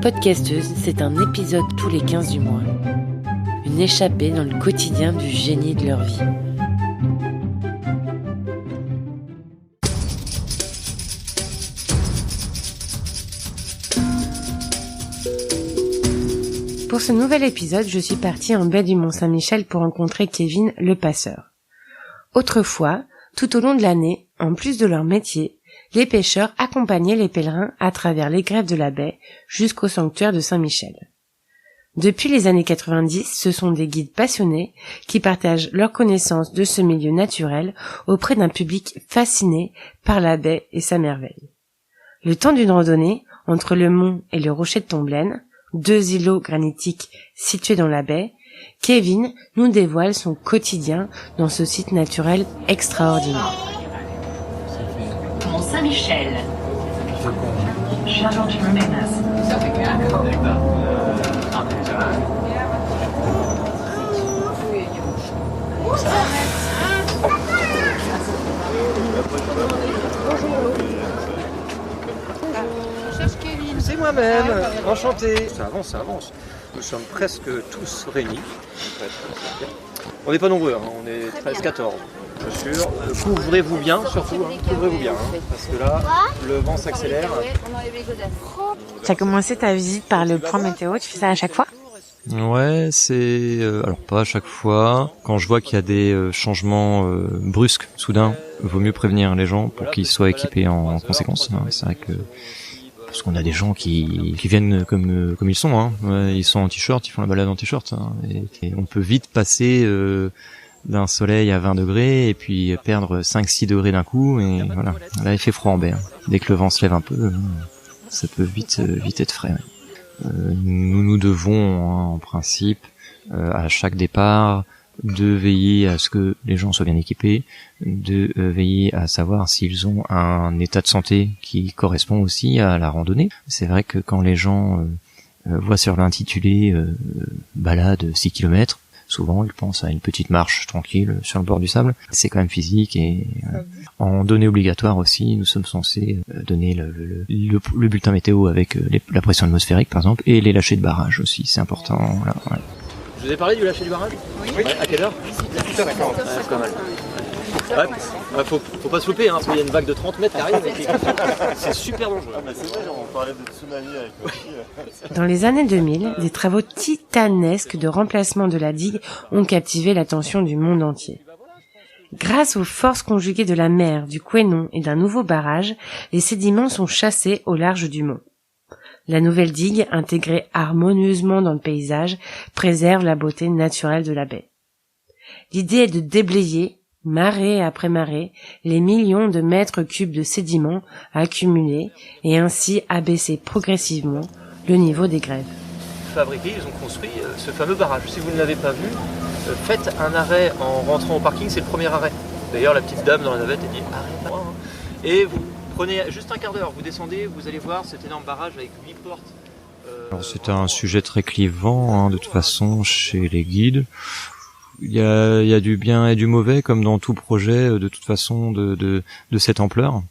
Podcasteuse, c'est un épisode tous les 15 du mois. Une échappée dans le quotidien du génie de leur vie. Pour ce nouvel épisode, je suis partie en baie du Mont-Saint-Michel pour rencontrer Kevin, le passeur. Autrefois, tout au long de l'année, en plus de leur métier, les pêcheurs accompagnaient les pèlerins à travers les grèves de la baie jusqu'au sanctuaire de Saint-Michel. Depuis les années 90, ce sont des guides passionnés qui partagent leur connaissance de ce milieu naturel auprès d'un public fasciné par la baie et sa merveille. Le temps d'une randonnée entre le mont et le rocher de Tomblaine, deux îlots granitiques situés dans la baie, Kevin nous dévoile son quotidien dans ce site naturel extraordinaire. Mont Saint-Michel. Charlotte Menace. C'est moi-même, enchanté. Ça avance. Nous sommes presque tous réunis. On n'est pas nombreux, hein. On est 13-14, bien sûr. Couvrez-vous bien, surtout, hein. Couvrez-vous bien, hein. Parce que là, le vent s'accélère. Tu as commencé ta visite par le point météo, tu fais ça à chaque fois ? Ouais, c'est... alors pas à chaque fois. Quand je vois qu'il y a des changements brusques, soudains, vaut mieux prévenir les gens pour qu'ils soient équipés en conséquence. C'est vrai que... Parce qu'on a des gens qui viennent comme ils sont, hein. Ouais, ils sont en t-shirt, ils font la balade en t-shirt, hein. Et on peut vite passer d'un soleil à 20 degrés et puis perdre 5-6 degrés d'un coup, et voilà. Là, il fait froid en baie, hein. Dès que le vent se lève un peu, ça peut vite être frais. Ouais. Nous devons, hein, en principe, à chaque départ, de veiller à ce que les gens soient bien équipés, de veiller à savoir s'ils ont un état de santé qui correspond aussi à la randonnée. C'est vrai que quand les gens voient sur l'intitulé balade 6 km, souvent ils pensent à une petite marche tranquille sur le bord du sable. C'est quand même physique, et en données obligatoires aussi, nous sommes censés donner le bulletin météo avec la pression atmosphérique par exemple, et les lâchers de barrage aussi, c'est important. Voilà, ouais. Je vous ai parlé du lâcher du barrage ? Oui. Ouais, à quelle heure ? 18h50. Ouais, c'est pas mal. Ouais, faut pas se louper, hein, parce qu'il y a une vague de 30 mètres qui arrive. C'est super dangereux. Ah, mais c'est vrai, on parlait de tsunami avec le ski. Dans les années 2000, des travaux titanesques de remplacement de la digue ont captivé l'attention du monde entier. Grâce aux forces conjuguées de la mer, du Couesnon et d'un nouveau barrage, les sédiments sont chassés au large du mont. La nouvelle digue, intégrée harmonieusement dans le paysage, préserve la beauté naturelle de la baie. L'idée est de déblayer, marée après marée, les millions de mètres cubes de sédiments accumulés et ainsi abaisser progressivement le niveau des grèves. Fabriqués, ils ont construit ce fameux barrage. Si vous ne l'avez pas vu, faites un arrêt en rentrant au parking, c'est le premier arrêt. D'ailleurs, la petite dame dans la navette, elle dit « arrête-moi ». Et vous prenez juste un quart d'heure, vous descendez, vous allez voir cet énorme barrage avec 8 portes. Alors c'est un sujet très clivant, hein, de toute façon, chez les guides. Il y a du bien et du mauvais, comme dans tout projet, de toute façon, de cette ampleur.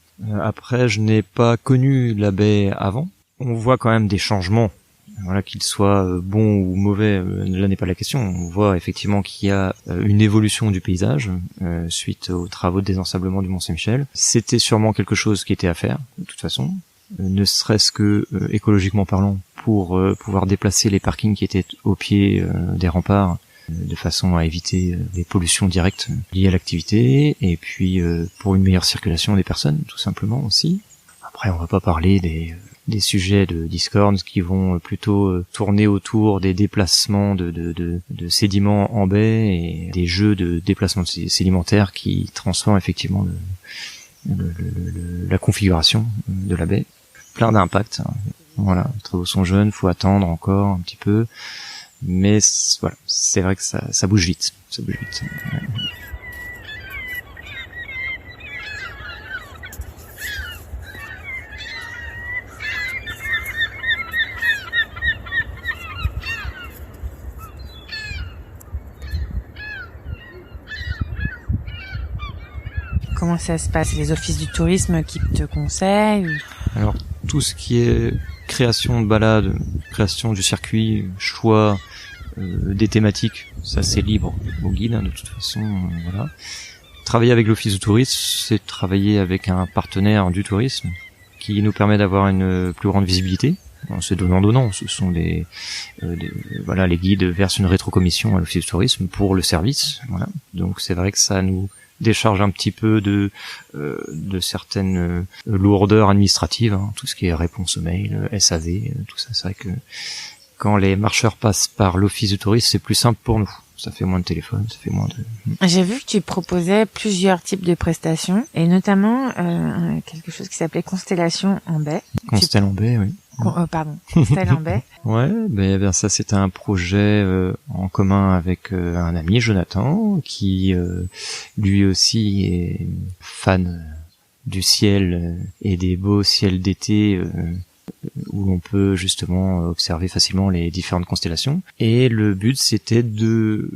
Après, je n'ai pas connu la baie avant. On voit quand même des changements. Voilà, qu'ils soient bons ou mauvais, là n'est pas la question. On voit effectivement qu'il y a une évolution du paysage suite aux travaux de désensablement du Mont-Saint-Michel. C'était sûrement quelque chose qui était à faire, de toute façon, ne serait-ce que écologiquement parlant, pour pouvoir déplacer les parkings qui étaient au pied des remparts, de façon à éviter les pollutions directes liées à l'activité, et puis pour une meilleure circulation des personnes, tout simplement aussi. Après, on va pas parler des sujets de discorde qui vont plutôt tourner autour des déplacements de sédiments en baie et des jeux de déplacement sédimentaires qui transforment effectivement la configuration de la baie. Plein d'impacts, hein. Voilà, les travaux sont jeunes, faut attendre encore un petit peu, mais voilà, c'est vrai que ça bouge vite, Ouais. Comment ça se passe ? Les offices du tourisme qui te conseillent ou... Alors, tout ce qui est création de balade, création du circuit, choix des thématiques, ça c'est libre au guide, hein, de toute façon, voilà. Travailler avec l'Office du tourisme, c'est travailler avec un partenaire du tourisme qui nous permet d'avoir une plus grande visibilité. C'est donnant-donnant, ce sont voilà, les guides versent une rétrocommission à l'Office du tourisme pour le service, voilà. Donc c'est vrai que ça nous décharge un petit peu de certaines lourdeurs administratives, hein, tout ce qui est réponse aux mails, SAV, tout ça. C'est vrai que quand les marcheurs passent par l'Office du tourisme, c'est plus simple pour nous. Ça fait moins de téléphone, ça fait moins de... J'ai vu que tu proposais plusieurs types de prestations, et notamment quelque chose qui s'appelait Constellation en baie. Constellation en baie, oui. Constellation en baie. Ouais, ben ça c'était un projet en commun avec un ami, Jonathan, qui lui aussi est fan du ciel et des beaux ciels d'été où l'on peut justement observer facilement les différentes constellations. Et le but c'était de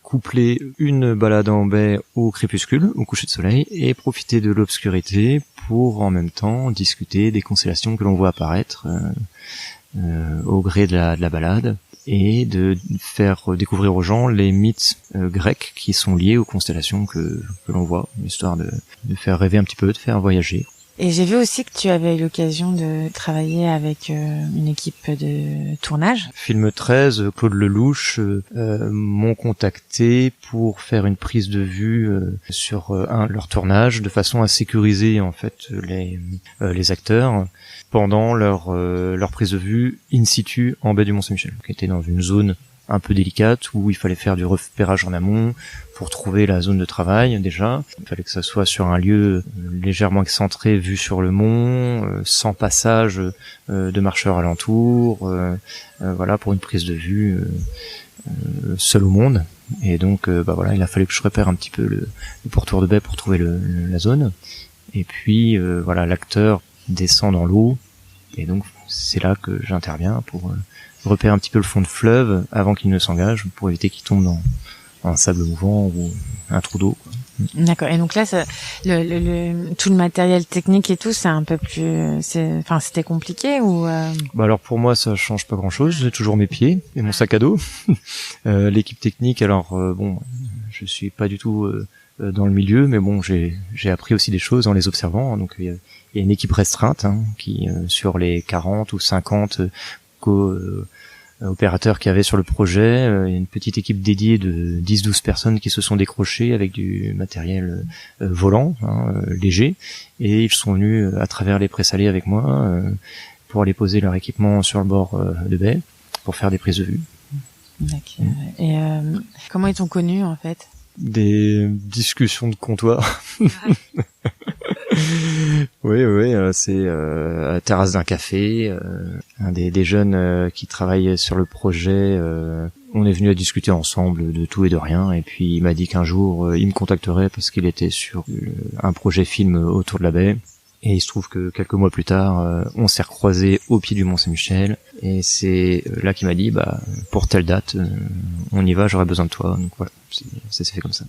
coupler une balade en baie au crépuscule, au coucher de soleil, et profiter de l'obscurité pour en même temps discuter des constellations que l'on voit apparaître au gré de la balade, et de faire découvrir aux gens les mythes grecs qui sont liés aux constellations que l'on voit, histoire de faire rêver un petit peu, de faire voyager. Et j'ai vu aussi que tu avais eu l'occasion de travailler avec une équipe de tournage. Film 13, Claude Lelouch m'ont contacté pour faire une prise de vue sur leur tournage, de façon à sécuriser en fait les acteurs pendant leur prise de vue in situ en baie du Mont-Saint-Michel, qui était dans une zone un peu délicate où il fallait faire du repérage en amont pour trouver la zone de travail. Déjà, il fallait que ça soit sur un lieu légèrement excentré, vu sur le mont, sans passage de marcheurs alentour, voilà, pour une prise de vue seul au monde. Et donc voilà, il a fallu que je repère un petit peu le pourtour de baie pour trouver la zone. Et puis voilà, l'acteur descend dans l'eau, et donc c'est là que j'interviens pour repérer un petit peu le fond de fleuve avant qu'il ne s'engage, pour éviter qu'il tombe dans un sable mouvant ou un trou d'eau, quoi. D'accord. Et donc là, tout le matériel technique et tout, c'est un peu plus, c'était compliqué ou alors pour moi, ça change pas grand-chose. J'ai toujours mes pieds et mon sac à dos. L'équipe technique, alors je suis pas du tout dans le milieu, mais bon, j'ai appris aussi des choses en les observant. Donc il y a une équipe restreinte, hein, qui sur les 40 ou 50 opérateurs qu'il y avait sur le projet, une petite équipe dédiée de 10-12 personnes qui se sont décrochées avec du matériel volant, hein, léger, et ils sont venus à travers les présalés avec moi pour aller poser leur équipement sur le bord de baie pour faire des prises de vue. D'accord. Et comment ils t'ont connu en fait? Des discussions de comptoir. Oui, c'est à la terrasse d'un café. Un des jeunes qui travaillent sur le projet, on est venu à discuter ensemble de tout et de rien, et puis il m'a dit qu'un jour il me contacterait parce qu'il était sur un projet film autour de la baie. Et il se trouve que quelques mois plus tard, on s'est recroisés au pied du Mont-Saint-Michel, et c'est là qu'il m'a dit, pour telle date, on y va, j'aurais besoin de toi. Donc voilà, ça s'est fait comme ça.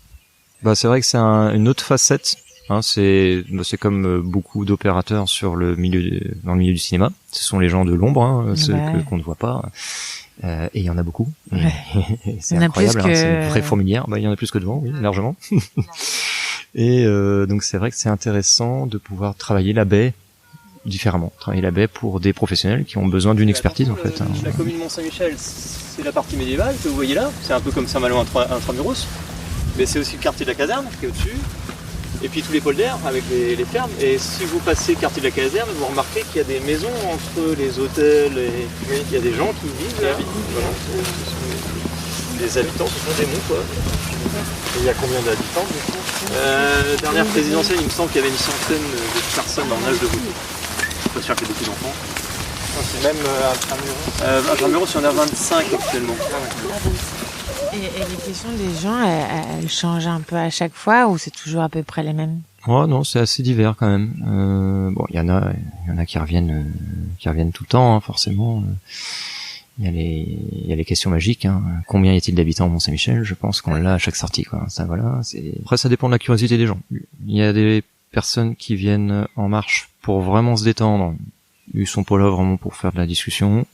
C'est vrai que c'est une autre facette. Hein, c'est comme beaucoup d'opérateurs dans le milieu du cinéma. Ce sont les gens de l'ombre, hein, ceux qu'on ne voit pas. Et il y en a beaucoup. Ouais. C'est incroyable, hein, c'est une vraie fourmilière. Il y en a plus que devant, oui, largement. Et donc c'est vrai que c'est intéressant de pouvoir travailler la baie différemment. Travailler la baie pour des professionnels qui ont besoin d'une expertise, en fait. Hein. La commune Mont-Saint-Michel, c'est la partie médiévale que vous voyez là. C'est un peu comme Saint-Malo intramuros. Mais c'est aussi le quartier de la caserne qui est au-dessus. Et puis tous les polders avec les fermes. Et si vous passez le quartier de la caserne, vous remarquez qu'il y a des maisons entre les hôtels et il y a des gens qui vivent là. Voilà. Les habitants, ce sont des monts, quoi. Et il y a combien d'habitants du coup Dernière présidentielle, il me semble qu'il y avait une centaine de personnes en âge de voter. Je suis pas sûr qu'il y ait beaucoup d'enfants. C'est même Intramuros. Intramuros, il y en a 25 actuellement. Et les questions des gens, elles changent un peu à chaque fois, ou c'est toujours à peu près les mêmes? Oh non, c'est assez divers quand même. Il y en a qui reviennent tout le temps, hein, forcément. Il y a les questions magiques, hein. Combien y a-t-il d'habitants au Mont-Saint-Michel? Je pense qu'on l'a à chaque sortie, quoi. Ça, voilà. Après, ça dépend de la curiosité des gens. Il y a des personnes qui viennent en marche pour vraiment se détendre Ils sont pas là vraiment pour faire de la discussion.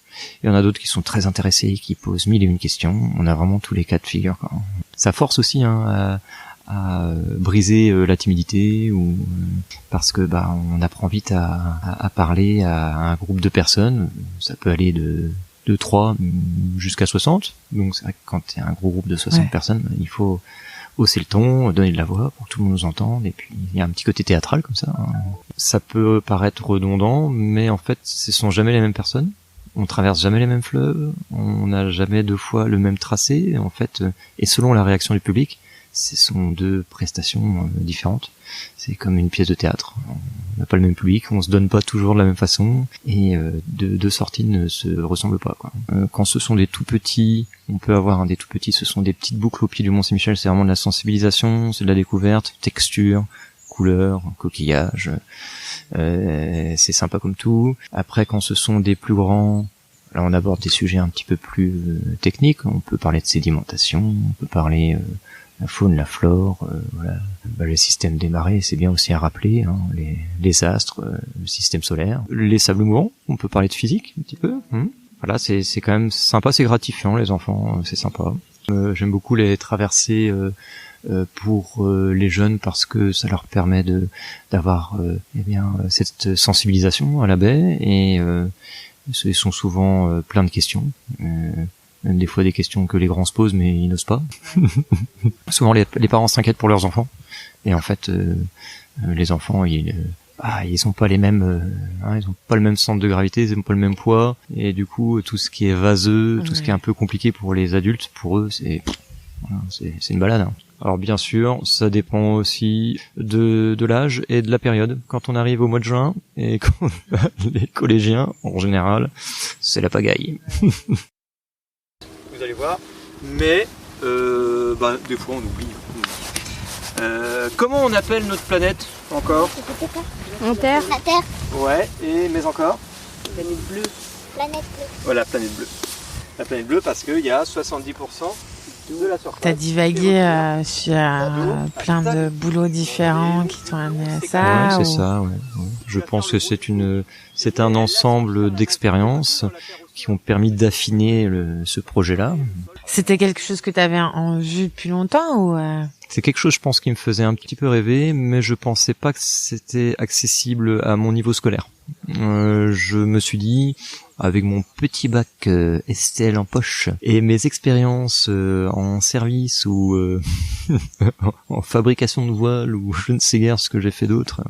Il y en a d'autres qui sont très intéressés, qui posent 1001 questions. On a vraiment tous les cas de figure, quoi. Ça force aussi à briser la timidité, ou parce que on apprend vite à parler à un groupe de personnes. Ça peut aller de 3 jusqu'à 60. Donc c'est vrai que quand il y a un gros groupe de 60 personnes, il faut hausser le ton, donner de la voix pour que tout le monde nous entende, et puis il y a un petit côté théâtral comme ça. Ça peut paraître redondant, mais en fait ce sont jamais les mêmes personnes. On traverse jamais les mêmes fleuves, on n'a jamais 2 fois le même tracé, en fait, et selon la réaction du public, ce sont 2 prestations différentes. C'est comme une pièce de théâtre. On n'a pas le même public, on se donne pas toujours de la même façon, et 2 sorties ne se ressemblent pas, quoi. Quand ce sont des tout petits, on peut avoir des tout petits, ce sont des petites boucles au pied du Mont-Saint-Michel, c'est vraiment de la sensibilisation, c'est de la découverte, texture, couleur, coquillage, c'est sympa comme tout. Après, quand ce sont des plus grands, là on aborde des sujets un petit peu plus techniques, on peut parler de sédimentation, on peut parler la faune, la flore, voilà. Le système des marées, c'est bien aussi à rappeler, hein, les astres, le système solaire, les sables mouvants, on peut parler de physique un petit peu. Voilà, c'est quand même sympa, c'est gratifiant, les enfants, c'est sympa. J'aime beaucoup les traversées pour les jeunes, parce que ça leur permet d'avoir cette sensibilisation à la baie, et ils sont souvent plein de questions. Même des fois des questions que les grands se posent mais ils n'osent pas. Souvent les parents s'inquiètent pour leurs enfants, et en fait les enfants ils ont pas les mêmes ils ont pas le même centre de gravité, ils ont pas le même poids, et du coup tout ce qui est vaseux, tout ce qui est un peu compliqué pour les adultes, pour eux c'est une balade, hein. Alors bien sûr, ça dépend aussi de l'âge et de la période. Quand on arrive au mois de juin, et quand les collégiens, en général, c'est la pagaille. Vous allez voir, mais des fois on oublie. Comment on appelle notre planète encore? La Terre. La Terre. Ouais, mais encore? Planète bleue. Planète bleue. Voilà, planète bleue. La planète bleue, parce qu'il y a 70% de la surface. T'as divagué sur plein de boulots différents qui t'ont amené à ça. Ouais, c'est ça, ouais. Je pense que c'est un ensemble d'expériences qui ont permis d'affiner ce projet-là. C'était quelque chose que t'avais en vue depuis longtemps, ou C'est quelque chose, je pense, qui me faisait un petit peu rêver, mais je pensais pas que c'était accessible à mon niveau scolaire. Je me suis dit, avec mon petit bac STL en poche et mes expériences en service ou en fabrication de voiles, ou je ne sais guère ce que j'ai fait d'autre,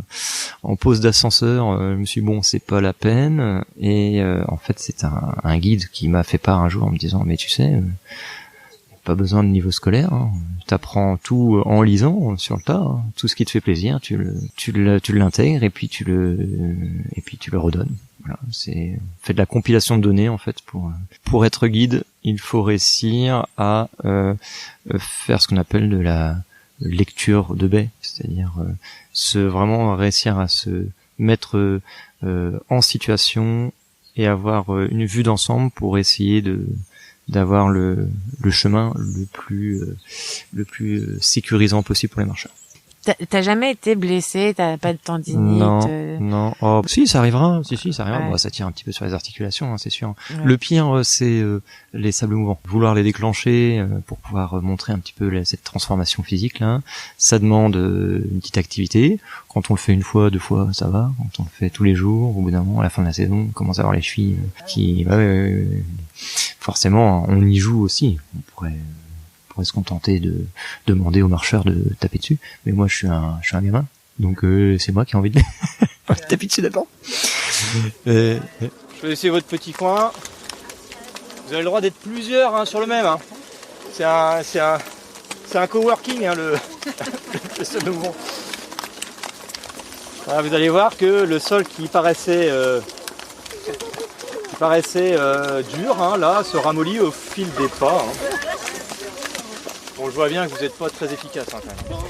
en pose d'ascenseur, je me suis dit, bon, c'est pas la peine. Et en fait, c'est un guide qui m'a fait part un jour en me disant, mais tu sais, pas besoin de niveau scolaire, hein. T'apprends tout en lisant sur le tas, hein. Tout ce qui te fait plaisir, tu l'intègres, et puis tu le redonnes. Voilà, c'est fait de la compilation de données en fait. Pour être guide, il faut réussir à faire ce qu'on appelle de la lecture de baie, c'est-à-dire vraiment réussir à se mettre en situation et avoir une vue d'ensemble pour essayer d'avoir le chemin le plus sécurisant possible pour les marcheurs. T'as jamais été blessé, t'as pas de tendinite? Non. Oh, si, ça arrivera. Si, ça arrivera. Ouais. Bon, ça tire un petit peu sur les articulations, hein, c'est sûr. Ouais. Le pire, c'est les sables mouvants. Vouloir les déclencher pour pouvoir montrer un petit peu cette transformation physique là, ça demande une petite activité. Quand on le fait 1 fois, 2 fois, ça va. Quand on le fait tous les jours, au bout d'un moment, à la fin de la saison, on commence à avoir les chevilles qui... Forcément, on y joue aussi. On pourrait se contenter de demander aux marcheurs de taper dessus, mais moi je suis un gamin, donc c'est moi qui ai envie de taper dessus d'abord. Je vais laisser votre petit coin. Vous avez le droit d'être plusieurs, hein, sur le même, hein. C'est un coworking, hein, le sol mouvant. Voilà, vous allez voir que le sol qui paraissait dur, hein, là, se ramollit au fil des pas, hein. On le voit bien que vous n'êtes pas très efficace, hein, quand même.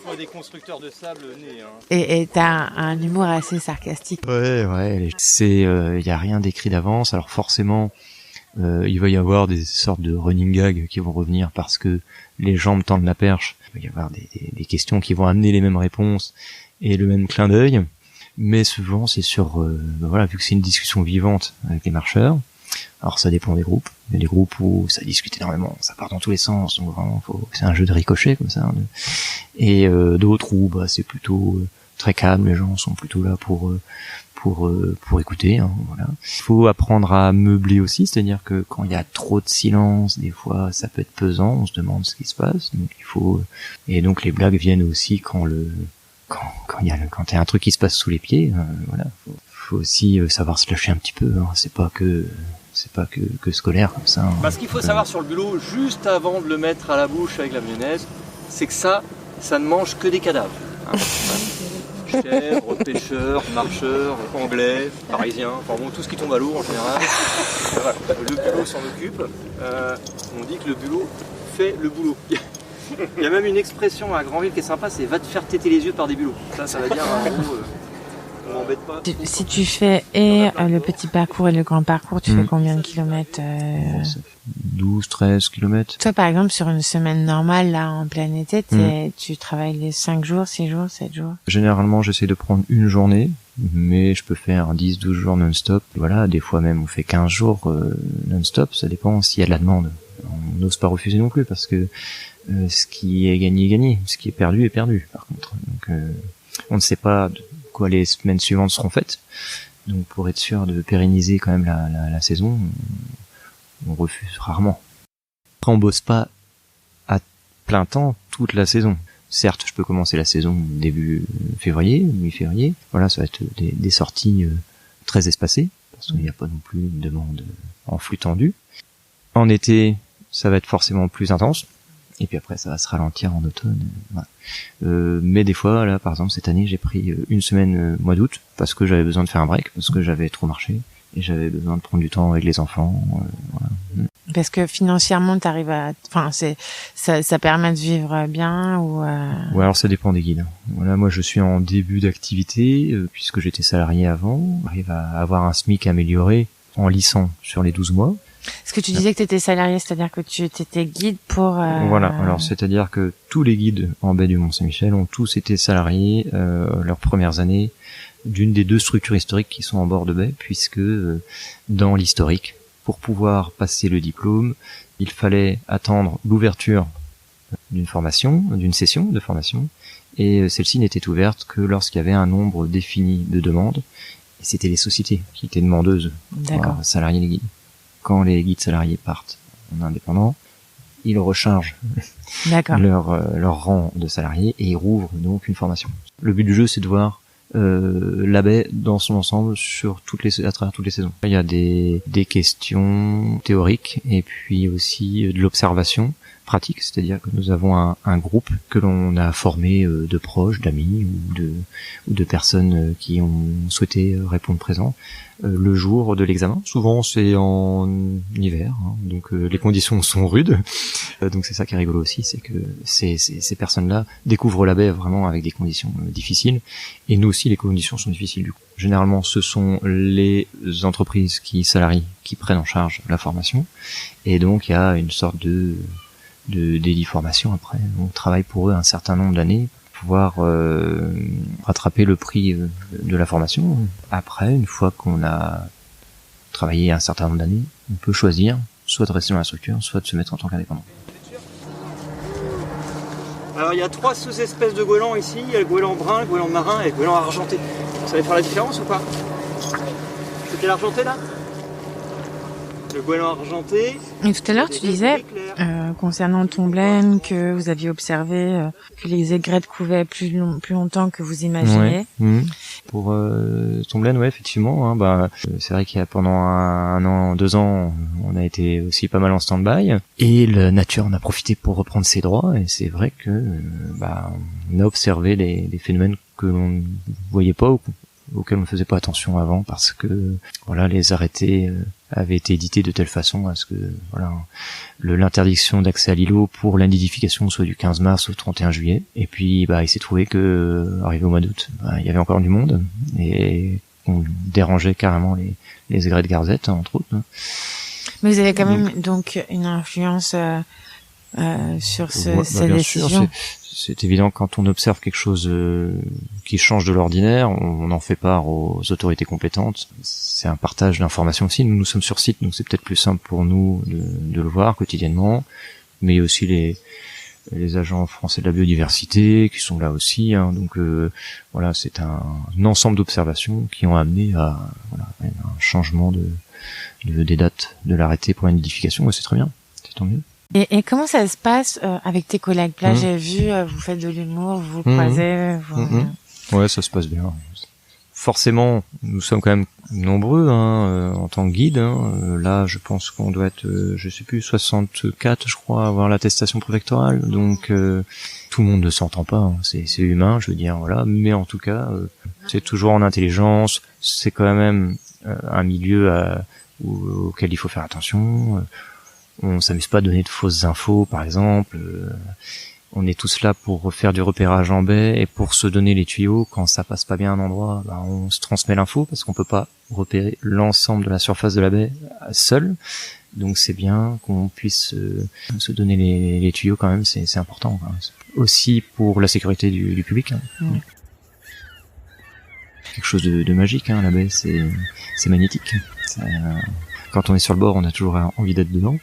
Il faut des constructeurs de sable nés, hein. Et t'as un humour assez sarcastique. Ouais. C'est, y a rien d'écrit d'avance. Alors forcément, il va y avoir des sortes de running gags qui vont revenir parce que les gens me tendent la perche va y avoir des questions qui vont amener les mêmes réponses et le même clin d'œil, mais souvent c'est sur voilà, vu que c'est une discussion vivante avec les marcheurs. Alors ça dépend des groupes. Il y a des groupes où ça discute énormément, ça part dans tous les sens, donc vraiment c'est un jeu de ricochet comme ça. Et d'autres où c'est plutôt très calme, les gens sont plutôt là pour écouter. Hein, voilà. Il faut apprendre à meubler aussi, c'est-à-dire que quand il y a trop de silence, des fois ça peut être pesant, on se demande ce qui se passe. Donc il faut et donc les blagues viennent aussi quand il y a un truc qui se passe sous les pieds. Voilà. Faut aussi savoir se lâcher un petit peu. Hein. C'est pas que scolaire comme ça. Hein. Ce qu'il faut savoir sur le bulot, juste avant de le mettre à la bouche avec la mayonnaise, c'est que ça ne mange que des cadavres. Hein. Chèvres, pêcheurs, marcheurs, anglais, parisiens, enfin bon, tout ce qui tombe à l'eau en général. Voilà. Le bulot s'en occupe. On dit que le bulot fait le boulot. Il y a même une expression à Granville qui est sympa, c'est « va te faire téter les yeux par des bulots ». Ça veut dire en gros... on m'embête pas. Si tu fais le petit parcours et le grand parcours, tu fais combien de kilomètres 12, 13 kilomètres. Toi, par exemple, sur une semaine normale, là, en plein été, tu travailles les 5 jours, 6 jours, 7 jours? Généralement, j'essaie de prendre une journée, mais je peux faire 10, 12 jours non-stop. Voilà, des fois même, on fait 15 jours non-stop. Ça dépend s'il y a de la demande. On n'ose pas refuser non plus, parce que ce qui est gagné est gagné. Ce qui est perdu, par contre. Donc, on ne sait pas quoi les semaines suivantes seront faites. Donc pour être sûr de pérenniser quand même la saison, on refuse rarement. Après on bosse pas à plein temps toute la saison. Certes, je peux commencer la saison début février, mi-février. Voilà, ça va être des sorties très espacées, parce qu'il n'y a pas non plus une demande en flux tendu. En été, ça va être forcément plus intense. Et puis après, ça va se ralentir en automne. Voilà. Mais des fois, là, par exemple, cette année, j'ai pris une semaine mois d'août parce que j'avais besoin de faire un break, parce que j'avais trop marché et j'avais besoin de prendre du temps avec les enfants. Voilà. Parce que financièrement, t'arrives ça permet de vivre bien ou. Ouais, alors ça dépend des guides. Voilà, moi, je suis en début d'activité puisque j'étais salarié avant. J'arrive à avoir un SMIC amélioré en lissant sur les 12 mois. Est-ce que tu disais que tu étais salarié, c'est-à-dire que tu étais guide pour... Voilà, alors c'est-à-dire que tous les guides en baie du Mont-Saint-Michel ont tous été salariés leurs premières années d'une des 2 structures historiques qui sont en bord de baie, puisque dans l'historique, pour pouvoir passer le diplôme, il fallait attendre l'ouverture d'une formation, d'une session de formation, et celle-ci n'était ouverte que lorsqu'il y avait un nombre défini de demandes, et c'était les sociétés qui étaient demandeuses pour salarier les guides. Quand les guides salariés partent en indépendant, ils rechargent leur rang de salariés et ils rouvrent donc une formation. Le but du jeu, c'est de voir la baie dans son ensemble à travers toutes les saisons. Il y a des questions théoriques et puis aussi de l'observation pratique, c'est-à-dire que nous avons un groupe que l'on a formé de proches, d'amis ou de personnes qui ont souhaité répondre présent le jour de l'examen. Souvent c'est en hiver, hein, donc les conditions sont rudes. Donc c'est ça qui est rigolo aussi, c'est que ces personnes-là découvrent la baie vraiment avec des conditions difficiles, et nous aussi les conditions sont difficiles du coup. Généralement ce sont les entreprises qui salarient qui prennent en charge la formation, et donc il y a une sorte de délit formation après. On travaille pour eux un certain nombre d'années pour pouvoir rattraper le prix de la formation. Après, une fois qu'on a travaillé un certain nombre d'années, on peut choisir soit de rester dans la structure, soit de se mettre en tant qu'indépendant. Alors il y a 3 sous-espèces de goélands ici, il y a le goéland brun, le goéland marin et le goéland argenté. Vous savez faire la différence ou pas? C'était l'argenté là? Le goéland argenté. Et tout à l'heure, tu disais, concernant Tomblaine, que vous aviez observé que les aigrettes couvaient plus longtemps que vous imaginiez. Ouais. Pour Tomblaine, ouais, effectivement. Hein, c'est vrai qu'il y a pendant un an, 2 ans, on a été aussi pas mal en stand-by. Et la nature en a profité pour reprendre ses droits. Et c'est vrai que on a observé des phénomènes que l'on ne voyait pas auxquels on ne faisait pas attention avant, parce que voilà, les arrêtés avaient été édités de telle façon à ce que voilà, l'interdiction d'accès à l'îlot pour la nidification soit du 15 mars au 31 juillet. Et puis il s'est trouvé que arrivé au mois d'août, il y avait encore du monde et on dérangeait carrément les aigrettes garzettes, entre autres. Mais vous avez quand même donc une influence sur ces décisions. c'est évident quand on observe quelque chose qui change de l'ordinaire, on en fait part aux autorités compétentes. C'est un partage d'informations aussi. Nous sommes sur site, donc c'est peut-être plus simple pour nous de le voir quotidiennement. Mais il y a aussi les agents français de la biodiversité qui sont là aussi. Hein. Donc voilà, c'est un ensemble d'observations qui ont amené à un changement des dates de l'arrêté pour la nidification. Et c'est très bien, c'est tant mieux. Et comment ça se passe avec tes collègues? Là, j'ai vu, vous faites de l'humour, vous croisez. Ouais, ça se passe bien. Forcément, nous sommes quand même nombreux en tant que guide. Là, je pense qu'on doit être, je sais plus, 64, je crois, à avoir l'attestation préfectorale. Donc, tout le monde ne s'entend pas. Hein. C'est humain, je veux dire, voilà. Mais en tout cas, c'est toujours en intelligence. C'est quand même un milieu auquel il faut faire attention. On s'amuse pas à donner de fausses infos, par exemple. On est tous là pour refaire du repérage en baie et pour se donner les tuyaux. Quand ça passe pas bien à un endroit, on se transmet l'info parce qu'on peut pas repérer l'ensemble de la surface de la baie seul. Donc c'est bien qu'on puisse se donner les tuyaux quand même, c'est important. Hein. Aussi pour la sécurité du public. Hein. Quelque chose de magique, hein, la baie, c'est magnétique. Quand on est sur le bord, on a toujours envie d'être dedans.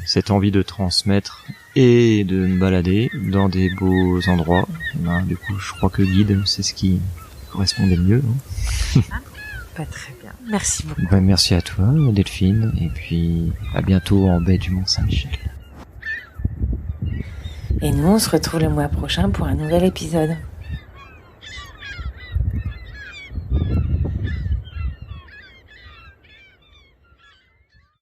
Cette envie de transmettre et de me balader dans des beaux endroits. Du coup, je crois que guide, c'est ce qui correspondait le mieux. Hein. Pas très bien. Merci beaucoup. Merci à toi, Delphine, et puis à bientôt en baie du Mont-Saint-Michel. Et nous, on se retrouve le mois prochain pour un nouvel épisode.